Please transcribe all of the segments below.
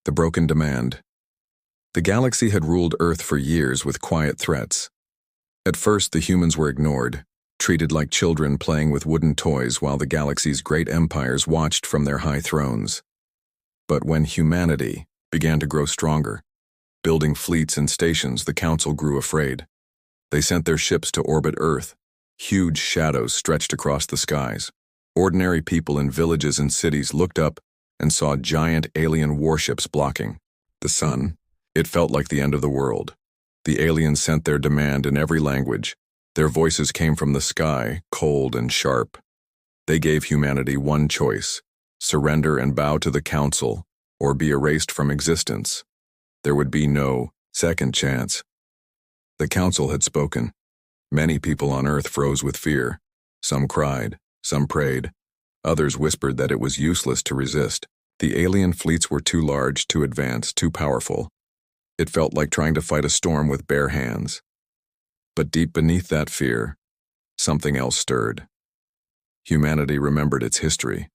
The broken demand. The galaxy had ruled Earth for years with quiet threats. At first, the humans were ignored, treated like children playing with wooden toys while the galaxy's great empires watched from their high thrones. But when humanity began to grow stronger, building fleets and stations, the Council grew afraid. They sent their ships to orbit Earth. Huge shadows stretched across the skies. Ordinary people in villages and cities looked up and saw giant alien warships blocking the sun. It felt like the end of the world. The aliens sent their demand in every language. Their voices came from the sky, cold and sharp. They gave humanity one choice: surrender and bow to the Council, or be erased from existence. There would be no second chance. The Council had spoken. Many people on Earth froze with fear. Some cried, some prayed. Others whispered that it was useless to resist. The alien fleets were too large, too advanced, too powerful. It felt like trying to fight a storm with bare hands. But deep beneath that fear, something else stirred. Humanity remembered its history.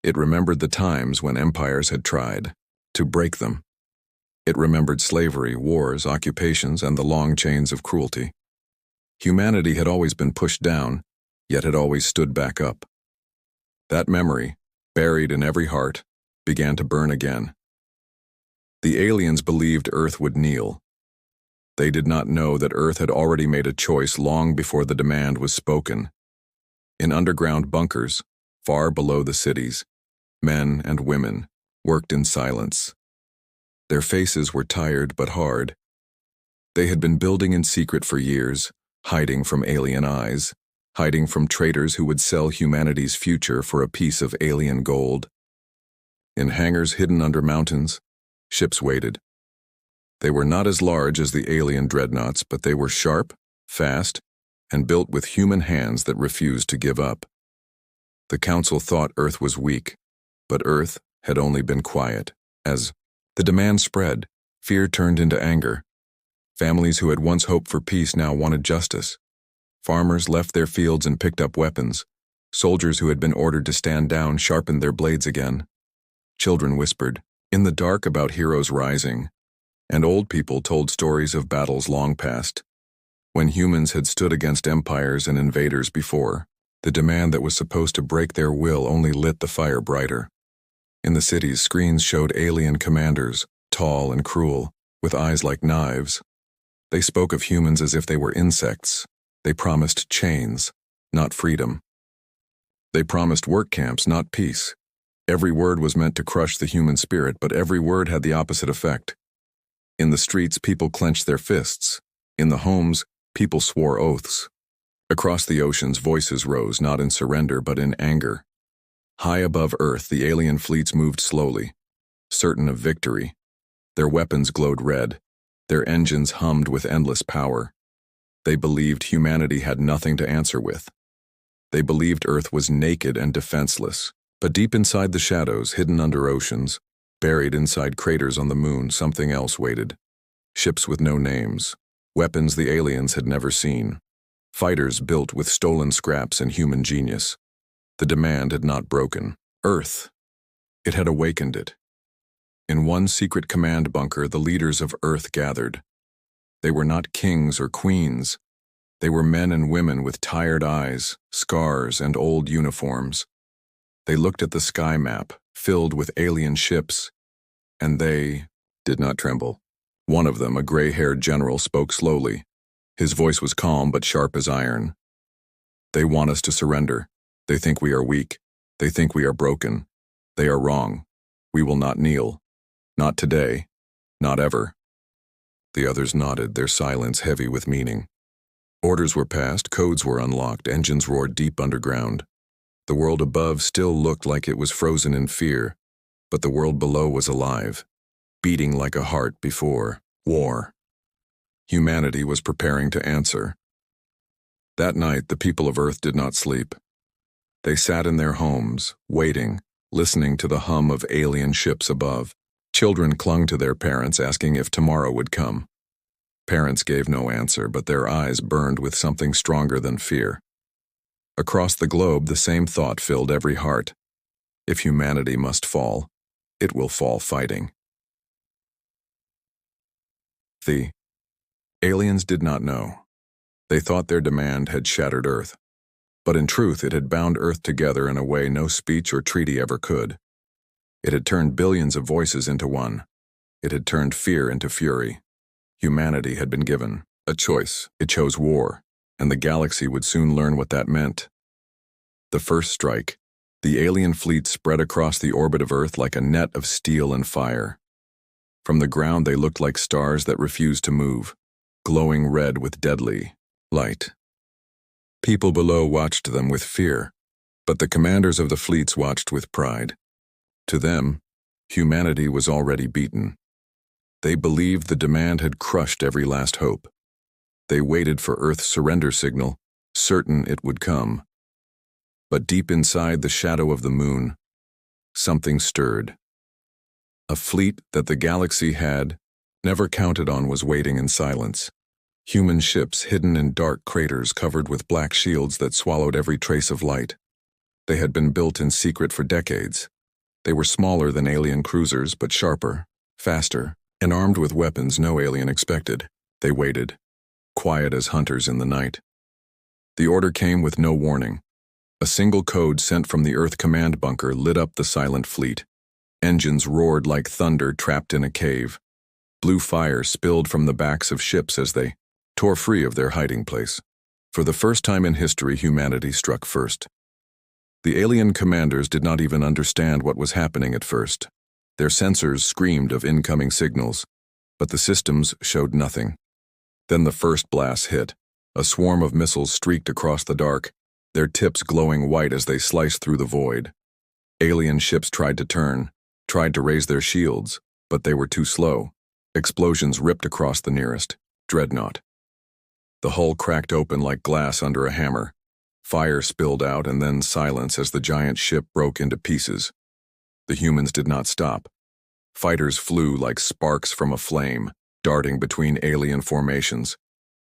It remembered the times when empires had tried to break them. It remembered slavery, wars, occupations, and the long chains of cruelty. Humanity had always been pushed down, yet had always stood back up. That memory, buried in every heart, began to burn again. The aliens believed Earth would kneel. They did not know that Earth had already made a choice long before the demand was spoken. In underground bunkers, far below the cities, men and women worked in silence. Their faces were tired but hard. They had been building in secret for years, hiding from alien eyes, hiding from traitors who would sell humanity's future for a piece of alien gold. In hangars hidden under mountains, ships waited. They were not as large as the alien dreadnoughts, but they were sharp, fast, and built with human hands that refused to give up. The Council thought Earth was weak, but Earth had only been quiet. As the demand spread, fear turned into anger. Families who had once hoped for peace now wanted justice. Farmers left their fields and picked up weapons. Soldiers who had been ordered to stand down sharpened their blades again. Children whispered in the dark about heroes rising, and old people told stories of battles long past. When humans had stood against empires and invaders before, the demand that was supposed to break their will only lit the fire brighter. In the cities, screens showed alien commanders, tall and cruel, with eyes like knives. They spoke of humans as if they were insects. They promised chains, not freedom. They promised work camps, not peace. Every word was meant to crush the human spirit, but every word had the opposite effect. In the streets, people clenched their fists. In the homes, people swore oaths. Across the oceans, voices rose, not in surrender, but in anger. High above Earth, the alien fleets moved slowly, certain of victory. Their weapons glowed red. Their engines hummed with endless power. They believed humanity had nothing to answer with. They believed Earth was naked and defenseless. But deep inside the shadows, hidden under oceans, buried inside craters on the moon, something else waited. Ships with no names. Weapons the aliens had never seen. Fighters built with stolen scraps and human genius. The demand had not broken Earth. It had awakened it. In one secret command bunker, the leaders of Earth gathered. They were not kings or queens. They were men and women with tired eyes, scars, and old uniforms. They looked at the sky map, filled with alien ships, and they did not tremble. One of them, a gray-haired general, spoke slowly. His voice was calm but sharp as iron. They want us to surrender. They think we are weak. They think we are broken. They are wrong. We will not kneel. Not today. Not ever. The others nodded, their silence heavy with meaning. Orders were passed, codes were unlocked, engines roared deep underground. The world above still looked like it was frozen in fear, but the world below was alive, beating like a heart before war. Humanity was preparing to answer. That night, the people of Earth did not sleep. They sat in their homes, waiting, listening to the hum of alien ships above. Children clung to their parents, asking if tomorrow would come. Parents gave no answer, but their eyes burned with something stronger than fear. Across the globe, the same thought filled every heart. If humanity must fall, it will fall fighting. The aliens did not know. They thought their demand had shattered Earth. But in truth, it had bound Earth together in a way no speech or treaty ever could. It had turned billions of voices into one. It had turned fear into fury. Humanity had been given a choice. It chose war, and the galaxy would soon learn what that meant. The first strike. The alien fleet spread across the orbit of Earth like a net of steel and fire. From the ground they looked like stars that refused to move, glowing red with deadly light. People below watched them with fear, but the commanders of the fleets watched with pride. To them, humanity was already beaten. They believed the demand had crushed every last hope. They waited for Earth's surrender signal, certain it would come. But deep inside the shadow of the moon, something stirred. A fleet that the galaxy had never counted on was waiting in silence. Human ships hidden in dark craters covered with black shields that swallowed every trace of light. They had been built in secret for decades. They were smaller than alien cruisers, but sharper, faster, and armed with weapons no alien expected. They waited, quiet as hunters in the night. The order came with no warning. A single code sent from the Earth command bunker lit up the silent fleet. Engines roared like thunder trapped in a cave. Blue fire spilled from the backs of ships as they tore free of their hiding place. For the first time in history, humanity struck first. The alien commanders did not even understand what was happening at first. Their sensors screamed of incoming signals, but the systems showed nothing. Then the first blast hit. A swarm of missiles streaked across the dark, their tips glowing white as they sliced through the void. Alien ships tried to turn, tried to raise their shields, but they were too slow. Explosions ripped across the nearest dreadnought. The hull cracked open like glass under a hammer. Fire spilled out and then silence as the giant ship broke into pieces. The humans did not stop. Fighters flew like sparks from a flame, darting between alien formations.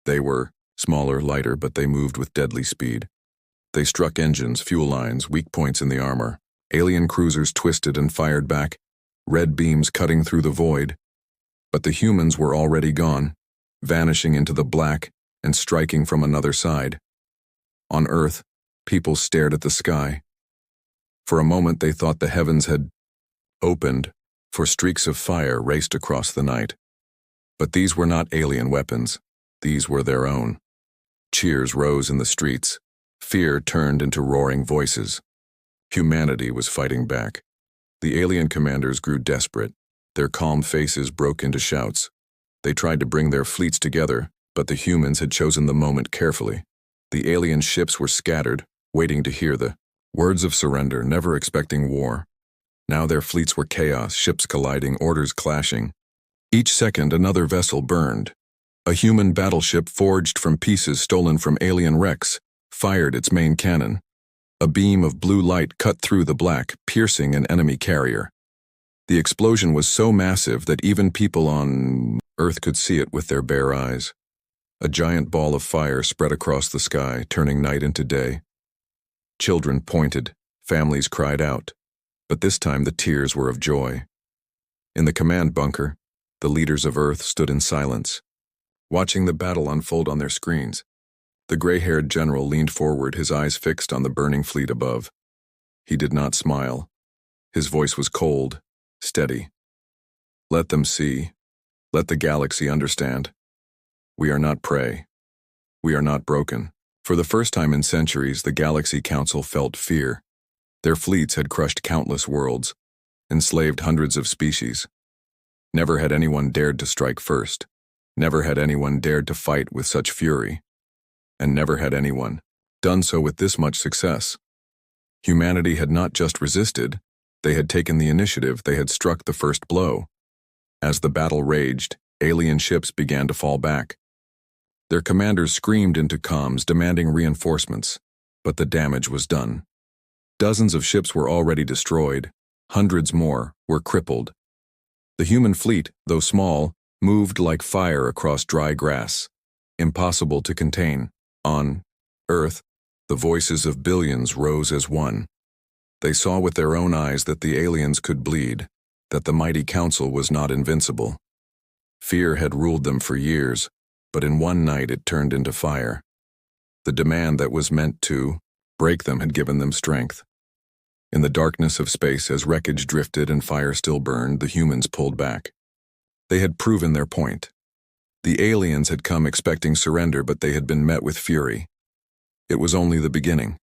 They were smaller, lighter, but they moved with deadly speed. They struck engines, fuel lines, weak points in the armor. Alien cruisers twisted and fired back, red beams cutting through the void. But the humans were already gone, vanishing into the black and striking from another side. On Earth, people stared at the sky. For a moment they thought the heavens had opened, for streaks of fire raced across the night. But these were not alien weapons. These were their own. Cheers rose in the streets. Fear turned into roaring voices. Humanity was fighting back. The alien commanders grew desperate. Their calm faces broke into shouts. They tried to bring their fleets together, but the humans had chosen the moment carefully. The alien ships were scattered, waiting to hear the words of surrender, never expecting war. Now their fleets were chaos, ships colliding, orders clashing. Each second another vessel burned. A human battleship forged from pieces stolen from alien wrecks fired its main cannon. A beam of blue light cut through the black, piercing an enemy carrier. The explosion was so massive that even people on Earth could see it with their bare eyes. A giant ball of fire spread across the sky, turning night into day. Children pointed, families cried out, but this time the tears were of joy. In the command bunker, the leaders of Earth stood in silence, watching the battle unfold on their screens. The gray-haired general leaned forward, his eyes fixed on the burning fleet above. He did not smile. His voice was cold, steady. Let them see. Let the galaxy understand. We are not prey. We are not broken. For the first time in centuries, the Galaxy Council felt fear. Their fleets had crushed countless worlds, enslaved hundreds of species. Never had anyone dared to strike first. Never had anyone dared to fight with such fury. And never had anyone done so with this much success. Humanity had not just resisted, they had taken the initiative, they had struck the first blow. As the battle raged, alien ships began to fall back. Their commanders screamed into comms, demanding reinforcements, but the damage was done. Dozens of ships were already destroyed, hundreds more were crippled. The human fleet, though small, moved like fire across dry grass, impossible to contain. On Earth, the voices of billions rose as one. They saw with their own eyes that the aliens could bleed, that the mighty council was not invincible. Fear had ruled them for years, but in one night it turned into fire. The demand that was meant to break them had given them strength. In the darkness of space, as wreckage drifted and fire still burned, the humans pulled back. They had proven their point. The aliens had come expecting surrender, but they had been met with fury. It was only the beginning.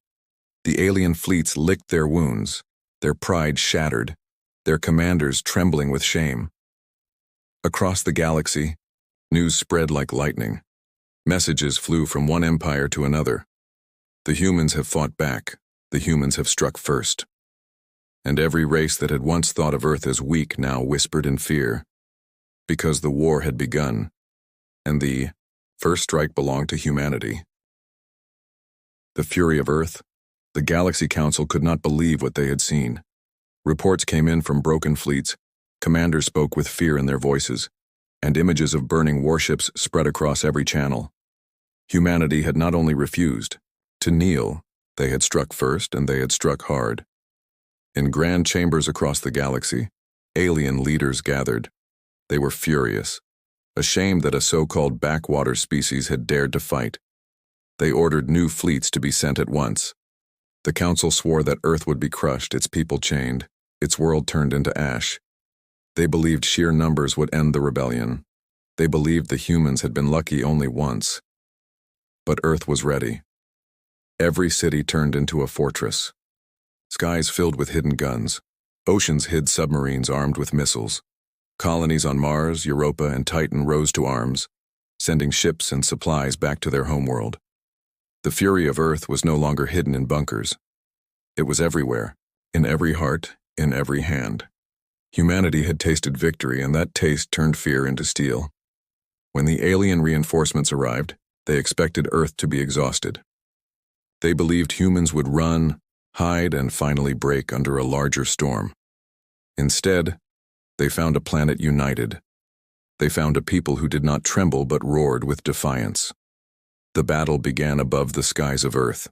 The alien fleets licked their wounds, their pride shattered, their commanders trembling with shame. Across the galaxy, news spread like lightning. Messages flew from one empire to another. The humans have fought back. The humans have struck first. And every race that had once thought of Earth as weak now whispered in fear, because the war had begun, and the first strike belonged to humanity. The fury of Earth. The Galaxy Council could not believe what they had seen. Reports came in from broken fleets, commanders spoke with fear in their voices, and images of burning warships spread across every channel. Humanity had not only refused to kneel, they had struck first and they had struck hard. In grand chambers across the galaxy, alien leaders gathered. They were furious, ashamed that a so-called backwater species had dared to fight. They ordered new fleets to be sent at once. The council swore that Earth would be crushed, its people chained, its world turned into ash. They believed sheer numbers would end the rebellion. They believed the humans had been lucky only once. But Earth was ready. Every city turned into a fortress. Skies filled with hidden guns. Oceans hid submarines armed with missiles. Colonies on Mars, Europa, and Titan rose to arms, sending ships and supplies back to their homeworld. The fury of Earth was no longer hidden in bunkers. It was everywhere, in every heart, in every hand. Humanity had tasted victory, and that taste turned fear into steel. When the alien reinforcements arrived, they expected Earth to be exhausted. They believed humans would run, hide, and finally break under a larger storm. Instead, they found a planet united. They found a people who did not tremble but roared with defiance. The battle began above the skies of Earth.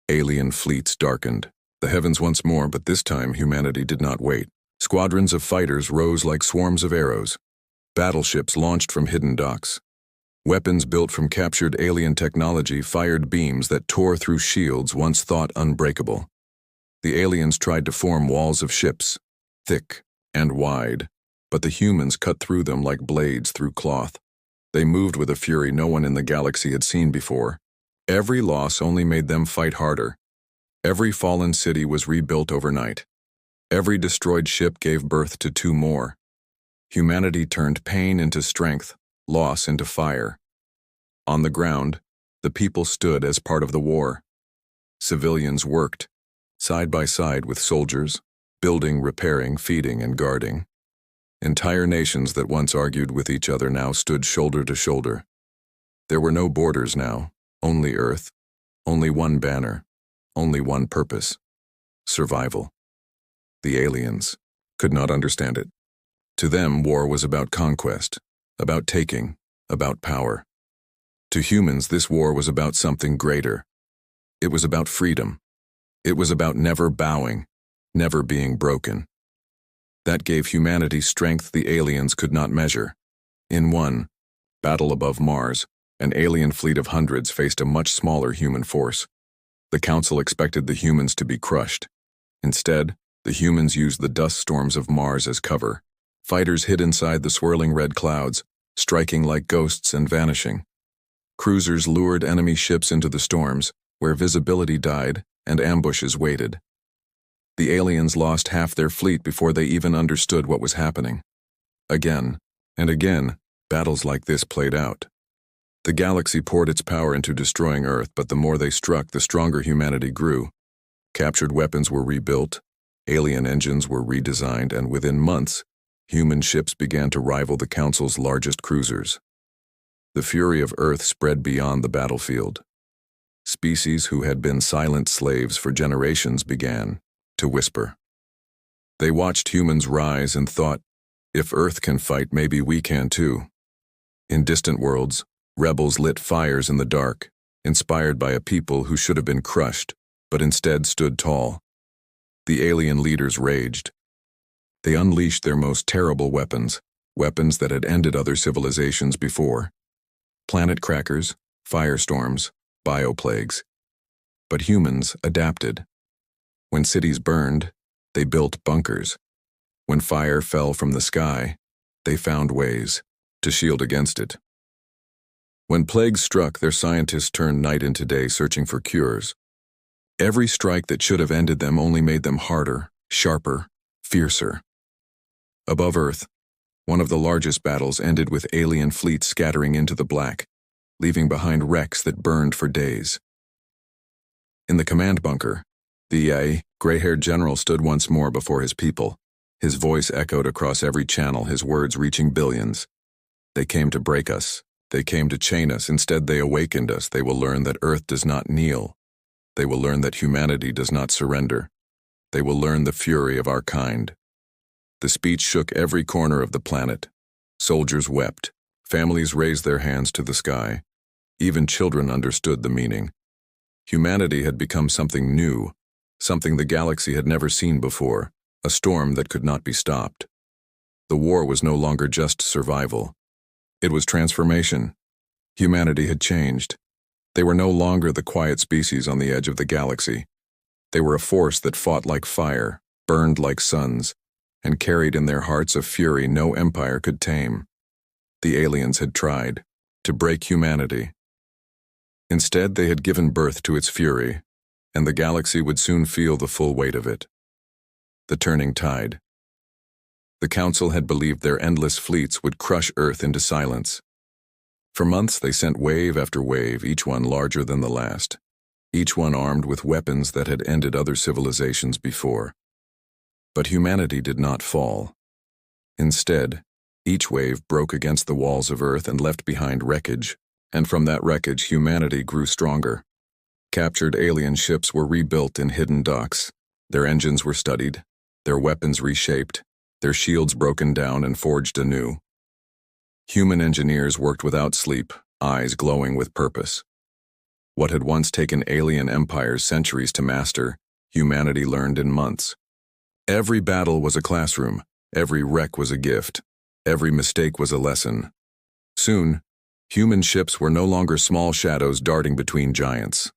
Alien fleets darkened the heavens once more, but this time humanity did not wait. Squadrons of fighters rose like swarms of arrows. Battleships launched from hidden docks. Weapons built from captured alien technology fired beams that tore through shields once thought unbreakable. The aliens tried to form walls of ships, thick and wide, but the humans cut through them like blades through cloth. They moved with a fury no one in the galaxy had seen before. Every loss only made them fight harder. Every fallen city was rebuilt overnight. Every destroyed ship gave birth to two more. Humanity turned pain into strength, loss into fire. On the ground, the people stood as part of the war. Civilians worked, side by side with soldiers, building, repairing, feeding, and guarding. Entire nations that once argued with each other now stood shoulder to shoulder. There were no borders now, only Earth, only one banner, only one purpose: survival. The aliens could not understand it. To them, war was about conquest, about taking, about power. To humans, this war was about something greater. It was about freedom. It was about never bowing, never being broken. That gave humanity strength the aliens could not measure. In one battle above Mars, an alien fleet of hundreds faced a much smaller human force. The Council expected the humans to be crushed. Instead, the humans used the dust storms of Mars as cover. Fighters hid inside the swirling red clouds, striking like ghosts and vanishing. Cruisers lured enemy ships into the storms, where visibility died and ambushes waited. The aliens lost half their fleet before they even understood what was happening. Again and again, battles like this played out. The galaxy poured its power into destroying Earth, but the more they struck, the stronger humanity grew. Captured weapons were rebuilt, alien engines were redesigned, and within months, human ships began to rival the Council's largest cruisers. The fury of Earth spread beyond the battlefield. Species who had been silent slaves for generations began to whisper. They watched humans rise and thought, if Earth can fight, maybe we can too. In distant worlds, rebels lit fires in the dark, inspired by a people who should have been crushed, but instead stood tall. The alien leaders raged. They unleashed their most terrible weapons, weapons that had ended other civilizations before. Planet crackers, firestorms, bioplagues. But humans adapted. When cities burned, they built bunkers. When fire fell from the sky, they found ways to shield against it. When plagues struck, their scientists turned night into day searching for cures. Every strike that should have ended them only made them harder, sharper, fiercer. Above Earth, one of the largest battles ended with alien fleets scattering into the black, leaving behind wrecks that burned for days. In the command bunker, the gray-haired general stood once more before his people. His voice echoed across every channel, his words reaching billions. They came to break us. They came to chain us. Instead, they awakened us. They will learn that Earth does not kneel. They will learn that humanity does not surrender. They will learn the fury of our kind. The speech shook every corner of the planet. Soldiers wept. Families raised their hands to the sky. Even children understood the meaning. Humanity had become something new, something the galaxy had never seen before, a storm that could not be stopped. The war was no longer just survival. It was transformation. Humanity had changed. They were no longer the quiet species on the edge of the galaxy. They were a force that fought like fire, burned like suns, and carried in their hearts a fury no empire could tame. The aliens had tried to break humanity. Instead, they had given birth to its fury, and the galaxy would soon feel the full weight of it. The turning tide. The Council had believed their endless fleets would crush Earth into silence. For months they sent wave after wave, each one larger than the last, each one armed with weapons that had ended other civilizations before. But humanity did not fall. Instead, each wave broke against the walls of Earth and left behind wreckage, and from that wreckage humanity grew stronger. Captured alien ships were rebuilt in hidden docks. Their engines were studied, their weapons reshaped, their shields broken down and forged anew. Human engineers worked without sleep, eyes glowing with purpose. What had once taken alien empires centuries to master, humanity learned in months. Every battle was a classroom, every wreck was a gift, every mistake was a lesson. Soon, human ships were no longer small shadows darting between giants.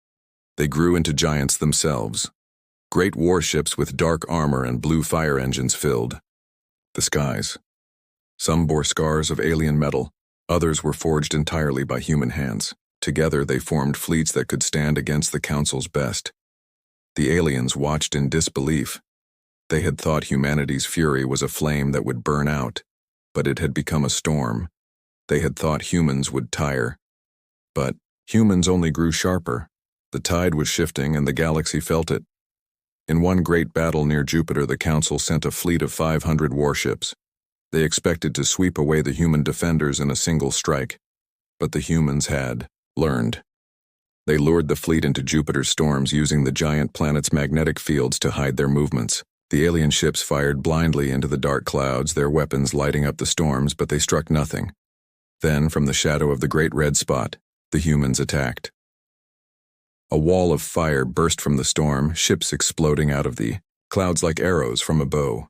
They grew into giants themselves. Great warships with dark armor and blue fire engines filled the skies. Some bore scars of alien metal, others were forged entirely by human hands. Together they formed fleets that could stand against the Council's best. The aliens watched in disbelief. They had thought humanity's fury was a flame that would burn out, but it had become a storm. They had thought humans would tire. But humans only grew sharper. The tide was shifting and the galaxy felt it. In one great battle near Jupiter, the Council sent a fleet of 500 warships. They expected to sweep away the human defenders in a single strike, but the humans had learned. They lured the fleet into Jupiter's storms using the giant planet's magnetic fields to hide their movements. The alien ships fired blindly into the dark clouds, their weapons lighting up the storms, but they struck nothing. Then, from the shadow of the great red spot, the humans attacked. A wall of fire burst from the storm, ships exploding out of the clouds like arrows from a bow.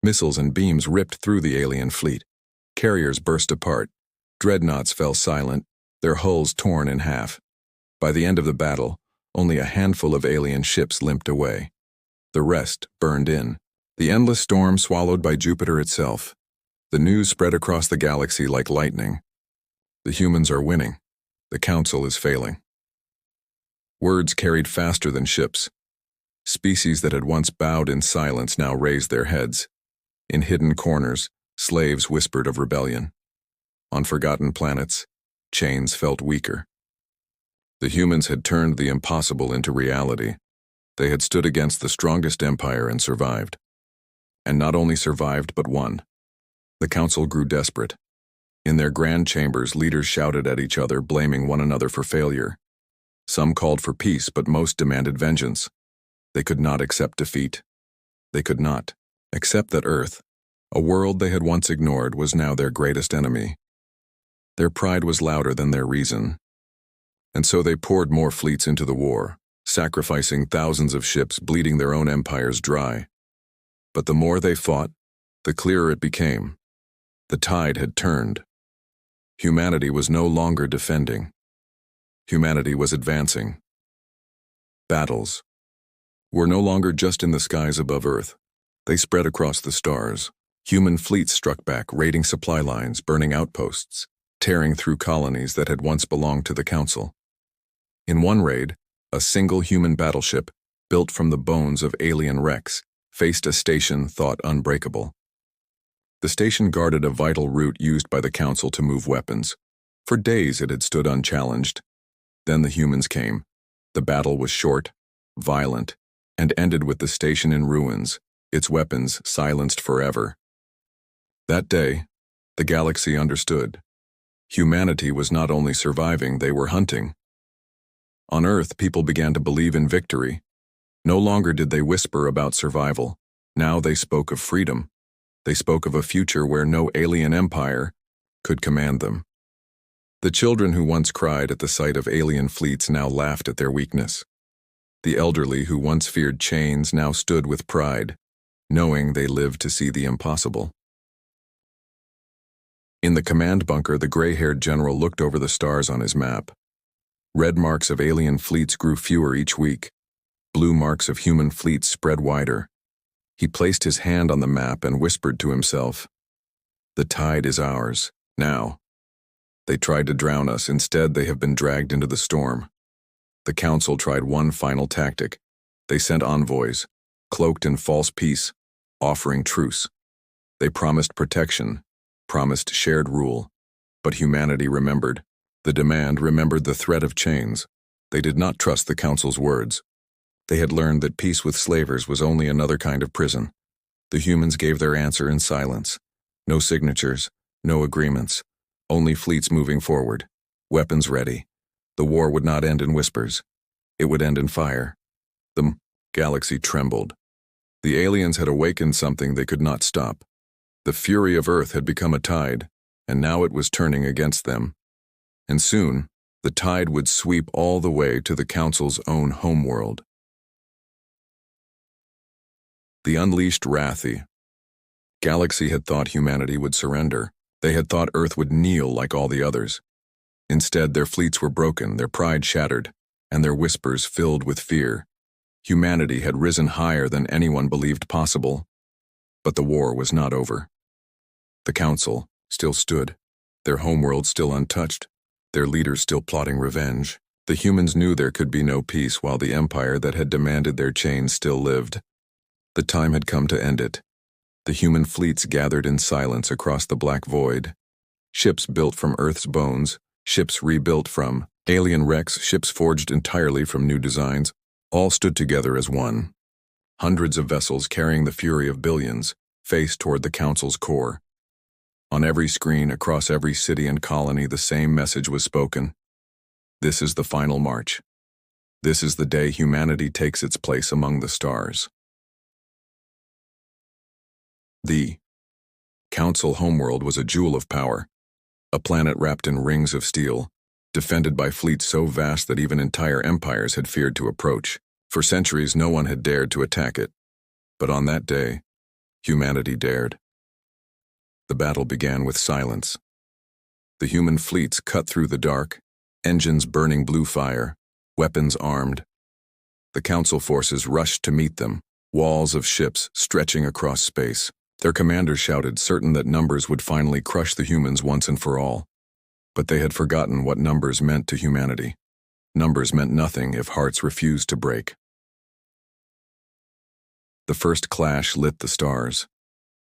Missiles and beams ripped through the alien fleet. Carriers burst apart. Dreadnoughts fell silent, their hulls torn in half. By the end of the battle, only a handful of alien ships limped away. The rest burned in. The endless storm swallowed by Jupiter itself. The news spread across the galaxy like lightning. The humans are winning. The Council is failing. Words carried faster than ships. Species that had once bowed in silence now raised their heads. In hidden corners, slaves whispered of rebellion. On forgotten planets, chains felt weaker. The humans had turned the impossible into reality. They had stood against the strongest empire and survived. And not only survived, but won. The Council grew desperate. In their grand chambers, leaders shouted at each other, blaming one another for failure. Some called for peace, but most demanded vengeance. They could not accept defeat. They could not accept that Earth, a world they had once ignored, was now their greatest enemy. Their pride was louder than their reason. And so they poured more fleets into the war, sacrificing thousands of ships, bleeding their own empires dry. But the more they fought, the clearer it became. The tide had turned. Humanity was no longer defending. Humanity was advancing. Battles were no longer just in the skies above Earth. They spread across the stars. Human fleets struck back, raiding supply lines, burning outposts, tearing through colonies that had once belonged to the Council. In one raid, a single human battleship, built from the bones of alien wrecks, faced a station thought unbreakable. The station guarded a vital route used by the Council to move weapons. For days it had stood unchallenged. Then the humans came. The battle was short, violent, and ended with the station in ruins, its weapons silenced forever. That day, the galaxy understood. Humanity was not only surviving, they were hunting. On Earth, people began to believe in victory. No longer did they whisper about survival. Now they spoke of freedom. They spoke of a future where no alien empire could command them. The children who once cried at the sight of alien fleets now laughed at their weakness. The elderly who once feared chains now stood with pride, knowing they lived to see the impossible. In the command bunker, the gray-haired general looked over the stars on his map. Red marks of alien fleets grew fewer each week. Blue marks of human fleets spread wider. He placed his hand on the map and whispered to himself, "The tide is ours, now. They tried to drown us. Instead, they have been dragged into the storm." The Council tried one final tactic. They sent envoys, cloaked in false peace, offering truce. They promised protection, promised shared rule. But humanity remembered. The demand remembered the threat of chains. They did not trust the Council's words. They had learned that peace with slavers was only another kind of prison. The humans gave their answer in silence. No signatures, no agreements, only fleets moving forward, weapons ready. The war would not end in whispers. It would end in fire. The galaxy trembled. The aliens had awakened something they could not stop. The fury of Earth had become a tide, and now it was turning against them. And soon, the tide would sweep all the way to the Council's own homeworld. The unleashed wrath. The galaxy had thought humanity would surrender. They had thought Earth would kneel like all the others. Instead, their fleets were broken, their pride shattered, and their whispers filled with fear. Humanity had risen higher than anyone believed possible. But the war was not over. The Council still stood, their homeworld still untouched, their leaders still plotting revenge. The humans knew there could be no peace while the empire that had demanded their chains still lived. The time had come to end it. The human fleets gathered in silence across the black void. Ships built from Earth's bones, ships rebuilt from alien wrecks, ships forged entirely from new designs, all stood together as one. Hundreds of vessels carrying the fury of billions faced toward the Council's core. On every screen, across every city and colony, the same message was spoken. This is the final march. This is the day humanity takes its place among the stars. The Council homeworld was a jewel of power, a planet wrapped in rings of steel, defended by fleets so vast that even entire empires had feared to approach. For centuries, no one had dared to attack it. But on that day, humanity dared. The battle began with silence. The human fleets cut through the dark, engines burning blue fire, weapons armed. The Council forces rushed to meet them, walls of ships stretching across space. Their commanders shouted, certain that numbers would finally crush the humans once and for all. But they had forgotten what numbers meant to humanity. Numbers meant nothing if hearts refused to break. The first clash lit the stars.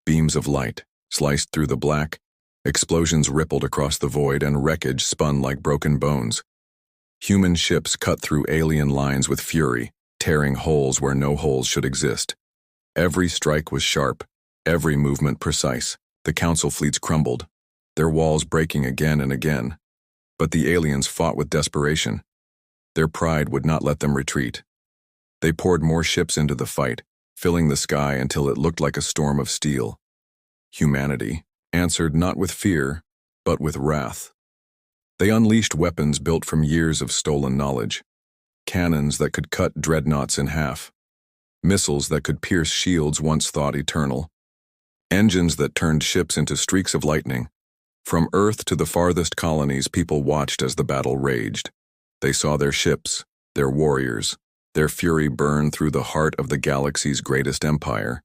Beams of light sliced through the black, explosions rippled across the void, and wreckage spun like broken bones. Human ships cut through alien lines with fury, tearing holes where no holes should exist. Every strike was sharp, every movement precise. The Council fleets crumbled, their walls breaking again and again. But the aliens fought with desperation. Their pride would not let them retreat. They poured more ships into the fight, filling the sky until it looked like a storm of steel. Humanity answered not with fear, but with wrath. They unleashed weapons built from years of stolen knowledge. Cannons that could cut dreadnoughts in half. Missiles that could pierce shields once thought eternal. Engines that turned ships into streaks of lightning. From Earth to the farthest colonies, people watched as the battle raged. They saw their ships, their warriors, their fury burn through the heart of the galaxy's greatest empire.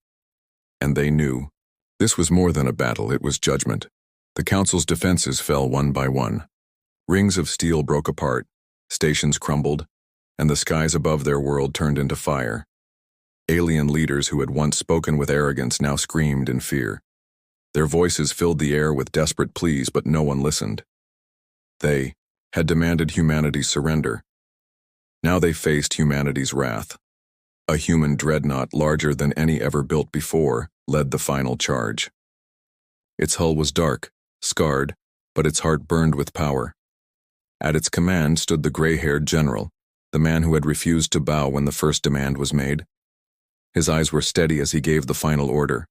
And they knew. This was more than a battle, it was judgment. The Council's defenses fell one by one. Rings of steel broke apart, stations crumbled, and the skies above their world turned into fire. Alien leaders who had once spoken with arrogance now screamed in fear. Their voices filled the air with desperate pleas, but no one listened. They had demanded humanity's surrender. Now they faced humanity's wrath. A human dreadnought larger than any ever built before led the final charge. Its hull was dark, scarred, but its heart burned with power. At its command stood the gray-haired general, the man who had refused to bow when the first demand was made. His eyes were steady as he gave the final order.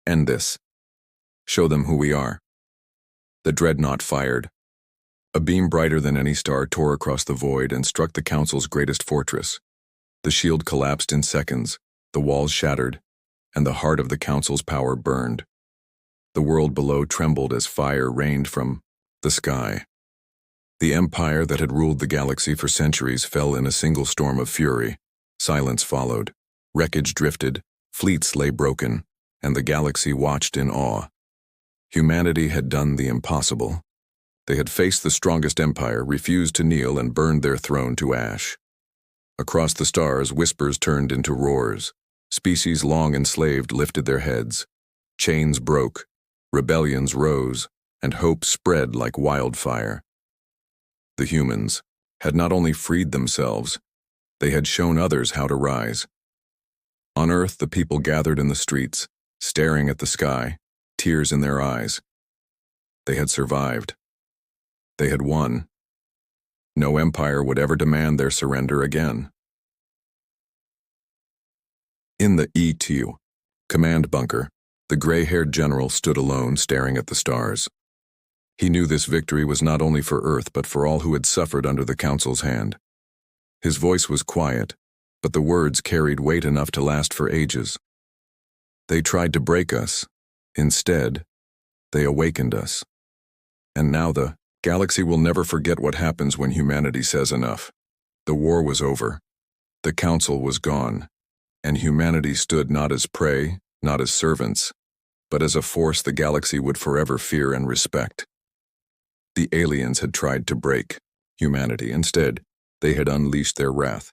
End this. Show them who we are. The dreadnought fired. A beam brighter than any star tore across the void and struck the Council's greatest fortress. The shield collapsed in seconds, the walls shattered, and the heart of the Council's power burned. The world below trembled as fire rained from the sky. The empire that had ruled the galaxy for centuries fell in a single storm of fury. Silence followed. Wreckage drifted, fleets lay broken, and the galaxy watched in awe. Humanity had done the impossible. They had faced the strongest empire, refused to kneel, and burned their throne to ash. Across the stars, whispers turned into roars. Species long enslaved lifted their heads. Chains broke, rebellions rose, and hope spread like wildfire. The humans had not only freed themselves, they had shown others how to rise. On Earth, the people gathered in the streets, staring at the sky, tears in their eyes. They had survived. They had won. No empire would ever demand their surrender again. In the E2 command bunker, the gray-haired general stood alone, staring at the stars. He knew this victory was not only for Earth, but for all who had suffered under the Council's hand. His voice was quiet, but the words carried weight enough to last for ages. They tried to break us. Instead, they awakened us. And now the galaxy will never forget what happens when humanity says enough. The war was over. The Council was gone. And humanity stood not as prey, not as servants, but as a force the galaxy would forever fear and respect. The aliens had tried to break humanity. Instead, they had unleashed their wrath.